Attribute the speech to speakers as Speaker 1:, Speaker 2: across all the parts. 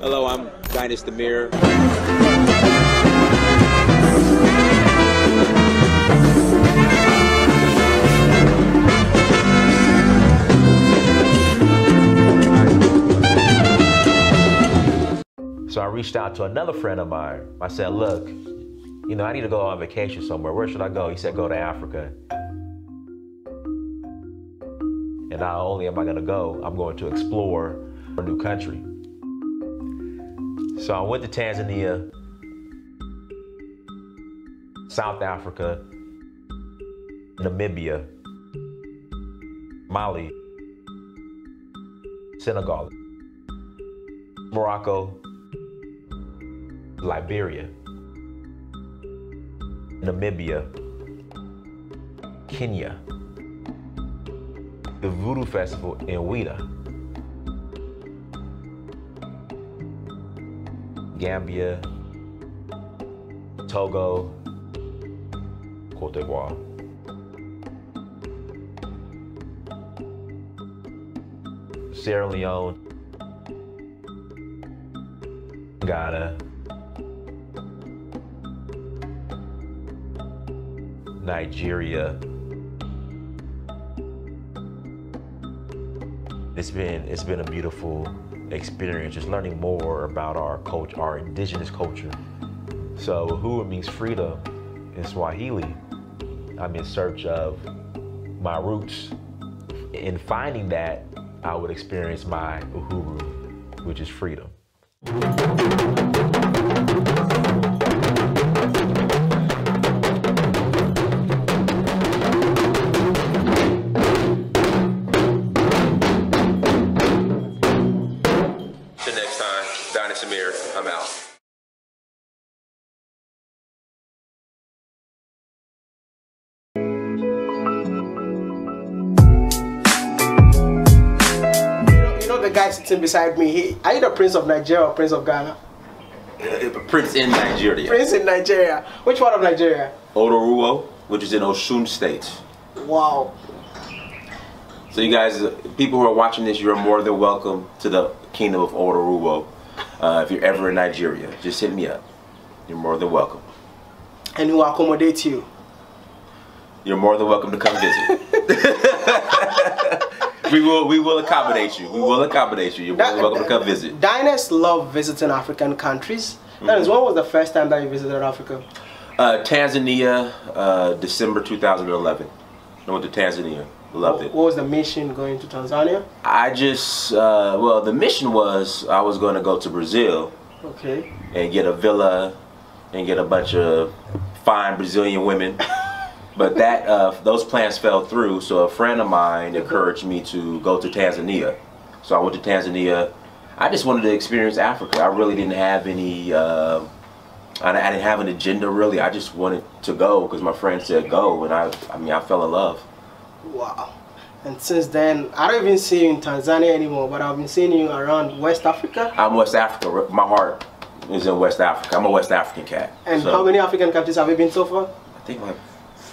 Speaker 1: Hello, I'm Dynast Amir.
Speaker 2: So I reached out to another friend of mine. I said, look, I need to go on vacation somewhere. Where should I go? He said, go to Africa. And not only am I gonna go, I'm going to explore a new country. So I went to Tanzania, South Africa, Namibia, Mali, Senegal, Morocco, Liberia, Namibia, Kenya, the Voodoo Festival in Wode, Gambia, Togo, Cote d'Ivoire. Sierra Leone, Ghana, Nigeria. It's been a beautiful experience, just learning more about our culture, our indigenous culture. So Uhuru means freedom in Swahili. I'm in search of my roots. In finding that, I would experience my Uhuru, which is freedom.
Speaker 1: Next time, Dynast Amir, I'm out.
Speaker 3: You know the guy sitting beside me, are you the Prince of Nigeria or Prince of Ghana?
Speaker 1: Prince in Nigeria.
Speaker 3: Prince in Nigeria. Which part of Nigeria?
Speaker 1: Uhuru, which is in Osun State.
Speaker 3: Wow.
Speaker 1: So you guys, people who are watching this, you're more than welcome to the kingdom of Uhuru. If you're ever in Nigeria, just hit me up. You're more than welcome.
Speaker 3: And who accommodate you?
Speaker 1: You're more than welcome to come visit. We will accommodate you. We will accommodate you. You're more than welcome to come visit.
Speaker 3: Dynasts love visiting African countries. That is, when was the first time that you visited Africa?
Speaker 1: Tanzania, December 2011. I went to Tanzania. Loved it.
Speaker 3: What was the mission going to Tanzania?
Speaker 1: I just, well, the mission was I was going to go to Brazil.
Speaker 3: Okay.
Speaker 1: And get a villa and get a bunch of fine Brazilian women. But that those plans fell through, so a friend of mine encouraged me to go to Tanzania. So I went to Tanzania. I just wanted to experience Africa. I really didn't have any, I didn't have an agenda really. I just wanted to go because my friend said go, and I mean, I fell in love.
Speaker 3: Wow. And since then, I don't even see you in Tanzania anymore, but I've been seeing you around West Africa.
Speaker 1: I'm West Africa. My heart is in West Africa. I'm a West African cat.
Speaker 3: And so, how many African countries have you been so far?
Speaker 1: I think like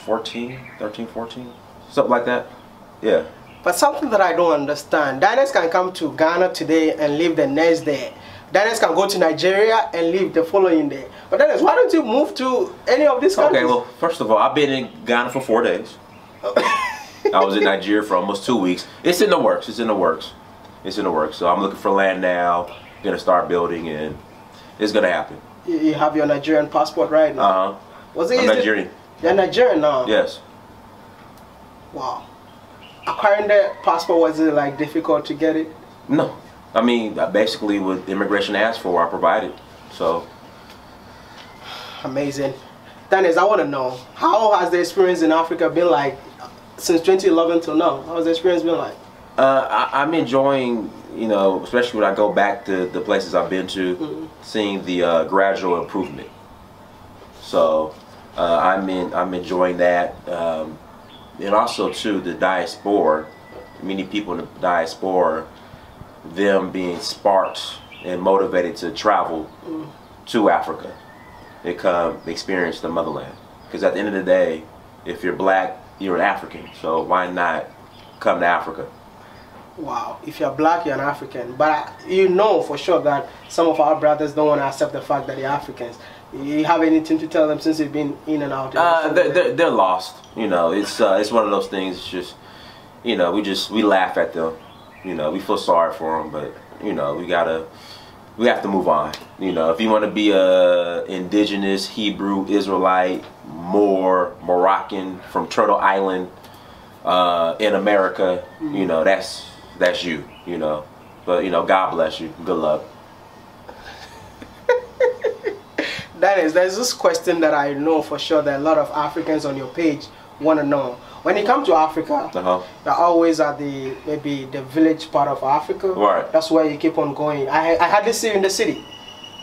Speaker 1: 13, 14, something like that. Yeah.
Speaker 3: But something that I don't understand, Dynast can come to Ghana today and live the next day. Dynast can go to Nigeria and live the following day. But Dynast, why don't you move to any of these countries?
Speaker 1: Okay, well, first of all, I've been in Ghana for 4 days. I was in Nigeria for almost 2 weeks. It's in the works. It's in the works. It's in the works. So I'm looking for land now. Gonna start building, and it's gonna happen.
Speaker 3: You have your Nigerian passport right now. Was it?
Speaker 1: I'm Nigerian.
Speaker 3: You're Nigerian now.
Speaker 1: Yes.
Speaker 3: Wow. Acquiring the passport, was it like difficult to get it?
Speaker 1: No. I mean, basically, what immigration asked for, I provided. So.
Speaker 3: Amazing. Dynast, I want to know, how has the experience in Africa been like since 2011 till now? How has the experience been like?
Speaker 1: I'm enjoying, especially when I go back to the places I've been to, seeing the gradual improvement. So I'm enjoying that, and also too the diaspora. Many people in the diaspora, them being sparked and motivated to travel to Africa. They come experience the motherland. Because at the end of the day, if you're black, you're an African. So why not come to Africa?
Speaker 3: Wow, if you're black, you're an African. But you know for sure that some of our brothers don't want to accept the fact that they're Africans. You have anything to tell them since you've been in and out?
Speaker 1: They're lost. You know, it's one of those things. It's just, you know, we laugh at them. You know, we feel sorry for them, but you know, we have to move on. You know, if you want to be a indigenous Hebrew, Israelite, Moor, Moroccan from Turtle Island in America, you know, that's you. You know, but you know, God bless you. Good luck.
Speaker 3: There's this question that I know for sure that a lot of Africans on your page want to know. When you come to Africa, you're always at maybe the village part of Africa.
Speaker 1: Right.
Speaker 3: That's where you keep on going. I hardly see you in the city.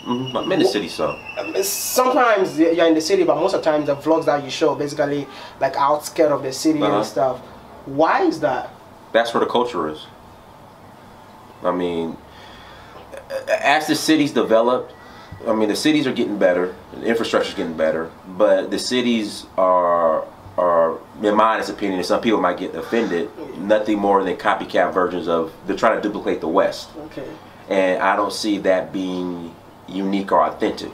Speaker 1: I'm in the city, so.
Speaker 3: Sometimes you're in the city, but most of the time the vlogs that you show basically like outskirts of the city and stuff. Why is that?
Speaker 1: That's where the culture is. I mean, as the cities develop, I mean, the cities are getting better, the infrastructure's getting better, but the cities are, in my honest opinion, and some people might get offended, nothing more than copycat versions of, they're trying to duplicate the West.
Speaker 3: Okay. And
Speaker 1: I don't see that being unique or authentic.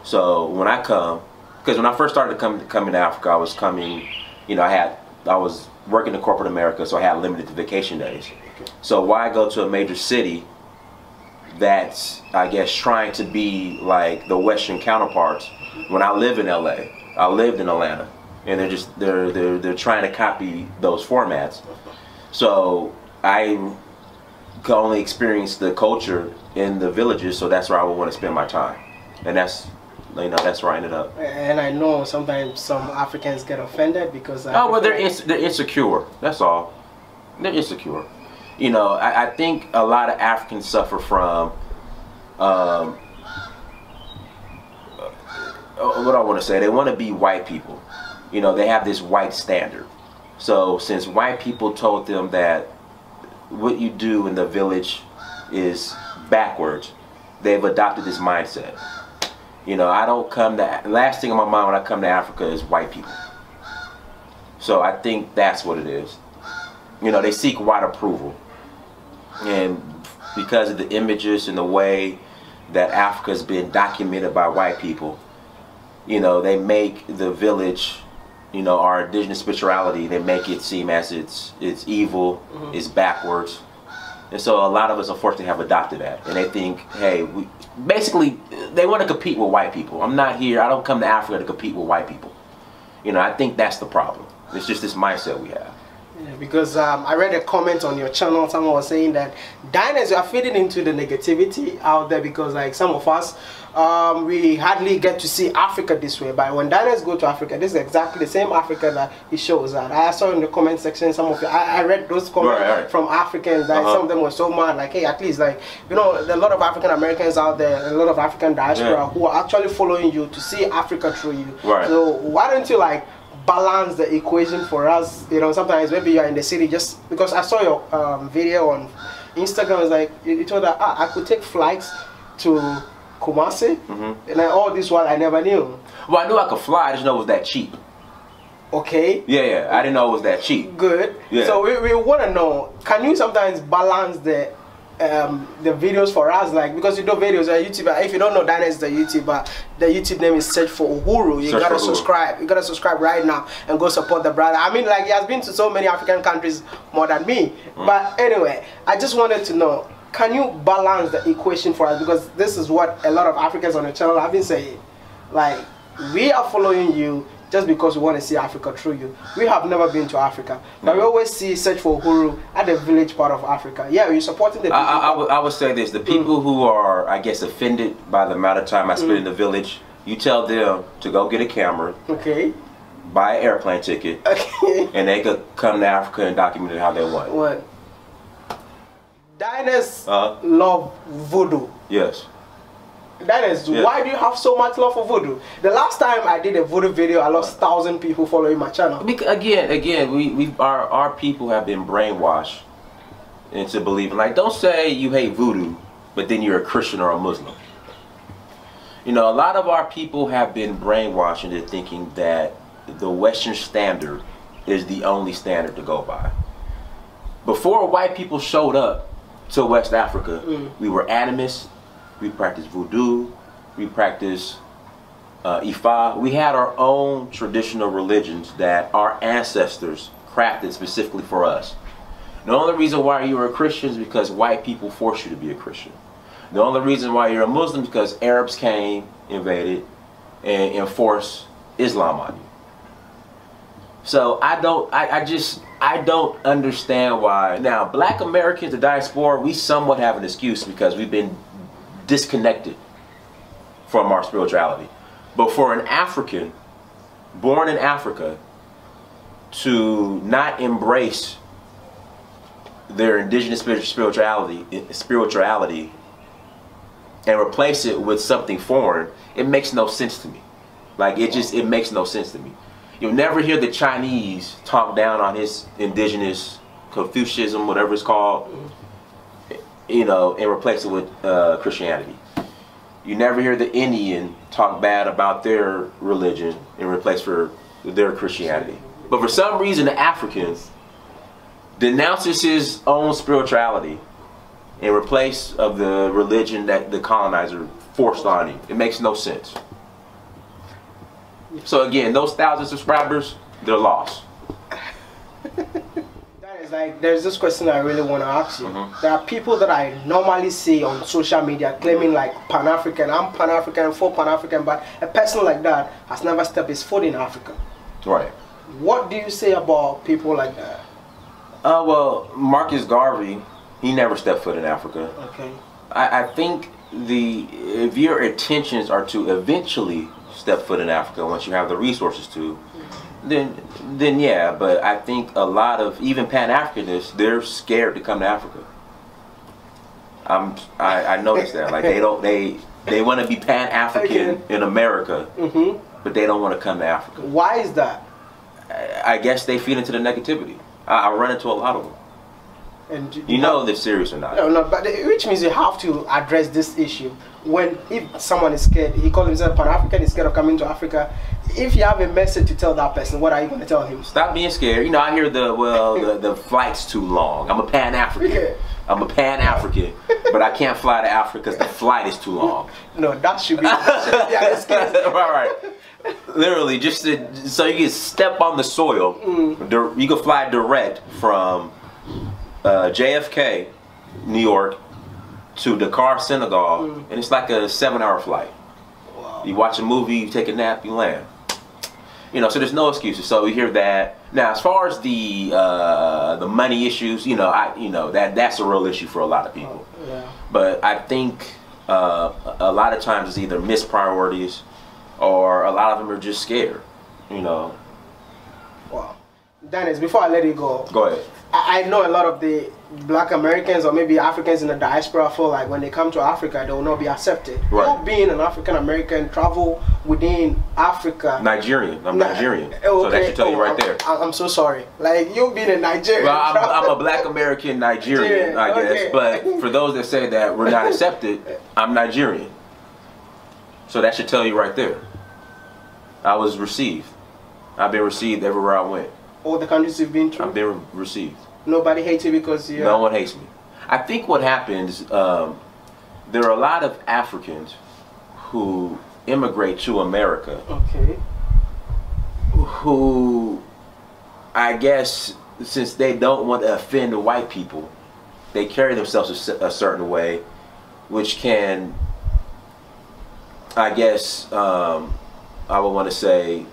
Speaker 1: So when I come, because when I first started coming to Africa, I was coming, you know, I was working in corporate America, so I had limited vacation days. Okay. So why go to a major city that's, I guess, trying to be like the Western counterparts when I live in LA, I lived in Atlanta, and they're trying to copy those formats. So I can only experience the culture in the villages, so that's where I would want to spend my time, and that's, you know, that's where I ended up.
Speaker 3: And I know sometimes some Africans get offended because
Speaker 1: well, they're insecure. That's all. They're insecure. You know, I think a lot of Africans suffer from what I want to say. They want to be white people. You know, they have this white standard. So since white people told them that what you do in the village is backwards, they've adopted this mindset. You know, I don't come to, last thing on my mind when I come to Africa is white people. So I think that's what it is. You know, they seek white approval. And because of the images and the way that Africa's been documented by white people, you know, they make the village, you know, our indigenous spirituality, they make it seem as it's evil, it's backwards. And so a lot of us unfortunately have adopted that. And they think, hey, basically, they want to compete with white people. I'm not here, I don't come to Africa to compete with white people. You know, I think that's the problem. It's just this mindset we have.
Speaker 3: Yeah, because I read a comment on your channel, someone was saying that Dynast, you are feeding into the negativity out there because like some of us, we hardly get to see Africa this way. But when Dynast go to Africa, this is exactly the same Africa that he shows that. I saw in the comment section some of you, I read those comments from Africans that some of them were so mad, like, hey, at least like, you know, there are a lot of African Americans out there, a lot of African diaspora who are actually following you to see Africa through you. So why don't you like balance the equation for us? You know, sometimes maybe you're in the city, just because I saw your video on Instagram, it's like you told that I could take flights to Kumasi, and all this while I never knew.
Speaker 1: Well, I knew I could fly, I just know it was that cheap.
Speaker 3: Okay.
Speaker 1: Yeah, I didn't know it was that cheap.
Speaker 3: Good. Yeah. So we want to know, can you sometimes balance the videos for us, like, because you do videos on YouTube. If you don't know, Dynast is the YouTuber. The YouTube name is Search for Uhuru. You gotta subscribe. You gotta subscribe right now and go support the brother. I mean, like, he has been to so many African countries more than me. But anyway, I just wanted to know, can you balance the equation for us? Because this is what a lot of Africans on the channel have been saying. Like, we are following you just because we want to see Africa through you. We have never been to Africa, but we always see Search for Uhuru at the village part of Africa. Yeah, you're supporting the people.
Speaker 1: I would say this, the people who are, I guess, offended by the amount of time I spend in the village, you tell them to go get a camera, buy an airplane ticket, and they could come to Africa and document it how they want.
Speaker 3: What? Dynast love voodoo.
Speaker 1: Yes.
Speaker 3: Dynast, why do you have so much love for voodoo? The last time I did a voodoo video, I lost 1,000 people following my channel.
Speaker 1: Because again, our people have been brainwashed into believing, like, don't say you hate voodoo, but then you're a Christian or a Muslim. You know, a lot of our people have been brainwashed into thinking that the Western standard is the only standard to go by. before white people showed up to West Africa, we were animists, we practiced voodoo, we practiced Ifa. We had our own traditional religions that our ancestors crafted specifically for us. The only reason why you were a Christian is because white people forced you to be a Christian. The only reason why you're a Muslim is because Arabs came, invaded, and enforced Islam on you. So I don't understand why. Now, black Americans, the diaspora, we somewhat have an excuse because we've been disconnected from our spirituality. But for an African, born in Africa, to not embrace their indigenous spirituality and replace it with something foreign, it makes no sense to me. Like, it makes no sense to me. You'll never hear the Chinese talk down on his indigenous Confucianism, whatever it's called, you know, and replace it with Christianity. You never hear the Indian talk bad about their religion and replace for their Christianity. But for some reason, the African denounces his own spirituality in replace of the religion that the colonizer forced on him. It makes no sense. So again, those 1,000 subscribers, they're lost.
Speaker 3: That is like, there's this question I really want to ask you. There are people that I normally see on social media claiming like Pan-African, I'm Pan-African, for Pan-African, but a person like that has never stepped his foot in Africa. Right. What do you say about people like that?
Speaker 1: Well, Marcus Garvey, he never stepped foot in Africa. Okay. I think if your intentions are to eventually step foot in Africa once you have the resources to, then yeah. But I think a lot of even Pan-Africanists, they're scared to come to Africa. I noticed that. Like they want to be Pan-African in America, but they don't want to come to Africa.
Speaker 3: Why is that?
Speaker 1: I guess they feed into the negativity. I run into a lot of them. And you know if they're serious or not.
Speaker 3: No, but which means you have to address this issue. If someone is scared, he calls himself Pan-African, he's scared of coming to Africa. If you have a message to tell that person, what are you going to tell him?
Speaker 1: Stop being scared. You know, I hear the flight's too long. I'm a Pan-African. I'm a Pan-African, but I can't fly to Africa because the flight is too long.
Speaker 3: No, that should be. Yeah, it's
Speaker 1: right. Literally, just so you can step on the soil. You can fly direct from JFK, New York, to Dakar, Senegal, and it's like a 7-hour flight. Wow. You watch a movie, you take a nap, you land. You know, so there's no excuses. So we hear that. Now, as far as the money issues, that's a real issue for a lot of people. Yeah. But I think a lot of times it's either missed priorities, or a lot of them are just scared. You know.
Speaker 3: Wow. Dennis, before I let you go.
Speaker 1: Go ahead.
Speaker 3: I know a lot of the black Americans or maybe Africans in the diaspora feel like when they come to Africa, they will not be accepted. Right. You being an African American, travel within Africa.
Speaker 1: Nigerian. I'm Nigerian. Okay. So that should tell you right there.
Speaker 3: I'm so sorry. Like, you being a Nigerian.
Speaker 1: Well, I'm a black American Nigerian, I guess. Okay. But for those that say that we're not accepted, I'm Nigerian. So that should tell you right there. I was received. I've been received everywhere I went.
Speaker 3: All the countries you've been to?
Speaker 1: I've been received.
Speaker 3: Nobody hates you because you're...
Speaker 1: No one hates me. I think what happens, there are a lot of Africans who immigrate to America. Okay. Who, I guess, since they don't want to offend the white people, they carry themselves a certain way, which can, I guess, I would want to say,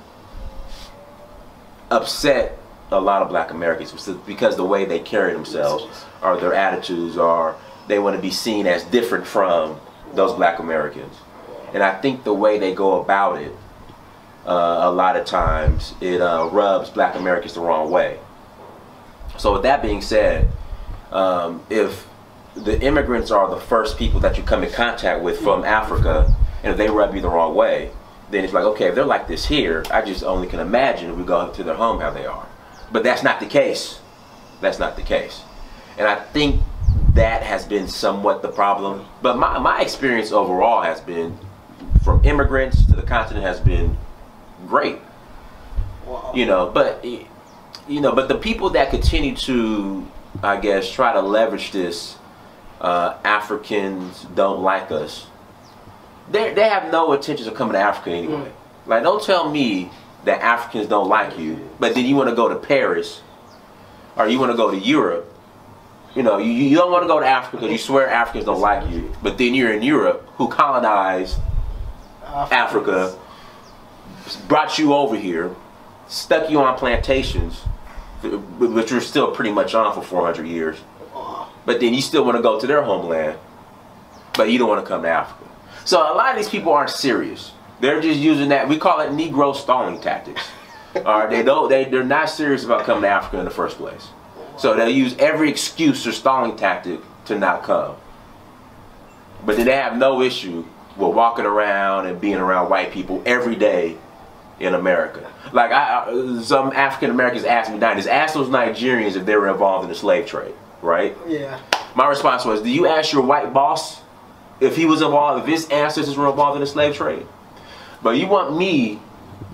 Speaker 1: upset a lot of black Americans because the way they carry themselves or their attitudes, or they want to be seen as different from those black Americans. And I think the way they go about it, a lot of times it rubs black Americans the wrong way. So with that being said, if the immigrants are the first people that you come in contact with from Africa, and if they rub you the wrong way, then it's like, okay, if they're like this here, I just only can imagine if we go to their home how they are. But that's not the case. That's not the case. And I think that has been somewhat the problem. But my experience overall has been, from immigrants to the continent, has been great. Wow. But the people that continue to I guess, try to leverage this, Africans don't like us. They have no intentions of coming to Africa anyway. Like, don't tell me that Africans don't like you, but then you want to go to Paris, or you want to go to Europe. You know, you don't want to go to Africa because you swear Africans don't like you, but then you're in Europe, who colonized Africa, brought you over here, stuck you on plantations, which you're still pretty much on for 400 years. But then you still want to go to their homeland, but you don't want to come to Africa. So a lot of these people aren't serious. They're just using that. We call it Negro stalling tactics. They're not serious about coming to Africa in the first place. So they'll use every excuse or stalling tactic to not come. But then they have no issue with walking around and being around white people every day in America. Like some African Americans asked me, ask those Nigerians if they were involved in the slave trade, right?
Speaker 3: Yeah.
Speaker 1: My response was, do you ask your white boss if he was involved, if his ancestors were involved in the slave trade? But you want me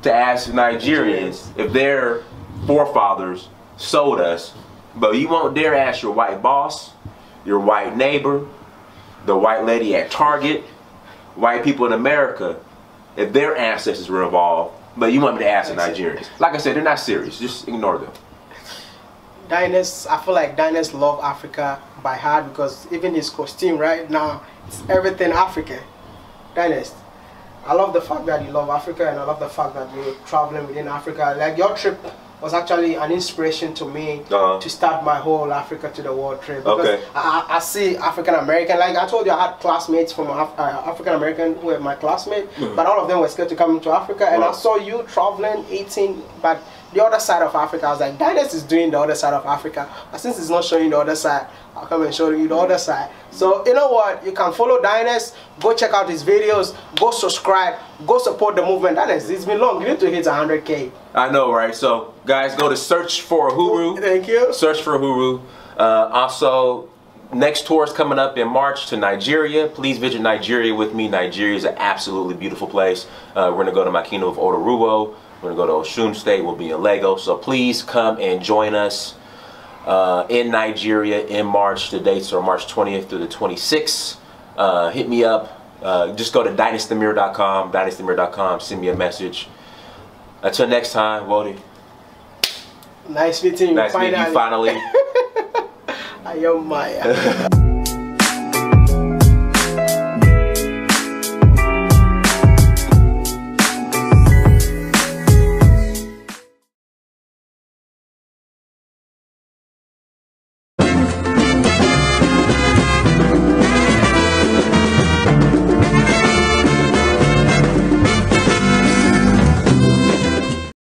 Speaker 1: to ask Nigerians if their forefathers sold us, but you won't dare ask your white boss, your white neighbor, the white lady at Target, white people in America, if their ancestors were involved, but you want me to ask the Nigerians. Like I said, they're not serious. Just ignore them.
Speaker 3: Dynast, I feel like Dynast love Africa by heart, because even his costume right now, it's everything African. Dynast, I love the fact that you love Africa, and I love the fact that you're traveling within Africa. Like, your trip was actually an inspiration to me to start my whole Africa to the world trip. Because I see African American, like I told you, I had classmates from African American who were my classmates, but all of them were scared to come to Africa, and I saw you traveling, eating, but the other side of Africa. I was like, Dynast is doing the other side of Africa, but since it's not showing the other side, I'll come and show you the other side. So you know what, you can follow Dynast, go check out his videos, go subscribe, go support the movement. Dynast, it's been long, you need to hit 100K. I
Speaker 1: know, right? So guys, go to Search for Uhuru.
Speaker 3: Thank you.
Speaker 1: Search for Uhuru. Also, next tour is coming up in March to Nigeria. Please visit Nigeria with me. Nigeria is an absolutely beautiful place. We're going to go to my kingdom of Oruruwo. We're going to go to Osun State. We'll be in Lagos. So please come and join us in Nigeria in March. The dates are March 20th through the 26th. Hit me up. Just go to dynastyamir.com. Dynastyamir.com. Send me a message. Until next time, Wode.
Speaker 3: Nice meeting you.
Speaker 1: Nice meeting you finally.
Speaker 3: Ayomaya.